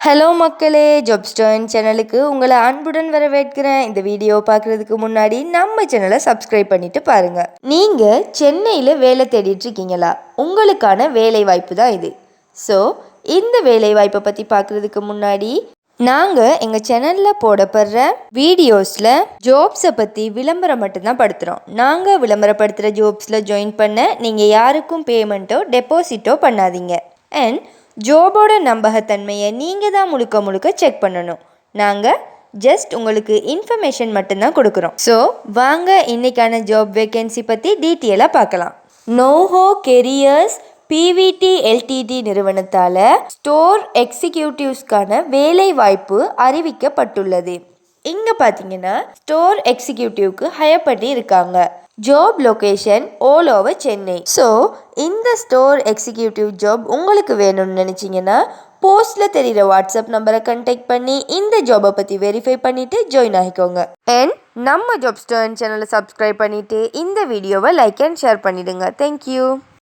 Hello மக்களே, ஜாப்ஸ்டர்ன் சேனலுக்கு உங்களை அன்புடன் வரவேற்கிறேன். இந்த வீடியோ பார்க்குறதுக்கு முன்னாடி நம்ம சேனலை சப்ஸ்கிரைப் பண்ணிட்டு பாருங்க. நீங்கள் சென்னையில் வேலை தேடிட்டு இருக்கீங்களா? உங்களுக்கான வேலை வாய்ப்பு தான் இது. ஸோ இந்த வேலை வாய்ப்பை பற்றி பார்க்குறதுக்கு முன்னாடி நாங்கள் எங்கள் சேனலில் போடப்படுற வீடியோஸில் ஜாப்ஸை பற்றி விளம்பரம் மட்டும்தான் படுத்துகிறோம். நாங்கள் விளம்பரப்படுத்துகிற ஜாப்ஸில் ஜாயின் பண்ண நீங்கள் யாருக்கும் பேமெண்ட்டோ டெபாசிட்டோ பண்ணாதீங்க. அண்ட் ஜாபோட நம்பகத்தன்மையை நீங்கள் தான் முழுக்க செக் பண்ணணும். நாங்கள் ஜஸ்ட் உங்களுக்கு இன்ஃபர்மேஷன் மட்டும்தான் கொடுக்குறோம். ஸோ வாங்க இன்னைக்கான ஜாப் வேக்கன்சி பற்றி டீட்டெயிலாக பார்க்கலாம். நோஹோ கெரியர்ஸ் பிவிடி எல்டிடி நிறுவனத்தால் ஸ்டோர் எக்ஸிக்யூட்டிவ்ஸ்க்கான வேலை வாய்ப்பு அறிவிக்கப்பட்டுள்ளது. இங்கே பார்த்தீங்கன்னா ஸ்டோர் எக்ஸிக்யூட்டிவ்க்கு ஹையர் பண்ணி இருக்காங்க. Job location all over Chennai. So இந்த ஸ்டோர் எக்ஸிக்யூட்டிவ் ஜாப் உங்களுக்கு வேணும்னு நினச்சிங்கன்னா போஸ்ட்டில் தெரிகிற வாட்ஸ்அப் நம்பரை கான்டாக்ட் பண்ணி இந்த ஜாபை பற்றி வெரிஃபை பண்ணிவிட்டு ஜாயின் ஆகிக்கோங்க. அண்ட் நம்ம ஜாப்ஸ்டர்ன் சேனலை சப்ஸ்கிரைப் பண்ணிவிட்டு இந்த வீடியோவை லைக் அண்ட் ஷேர் பண்ணிவிடுங்க. தேங்க்யூ.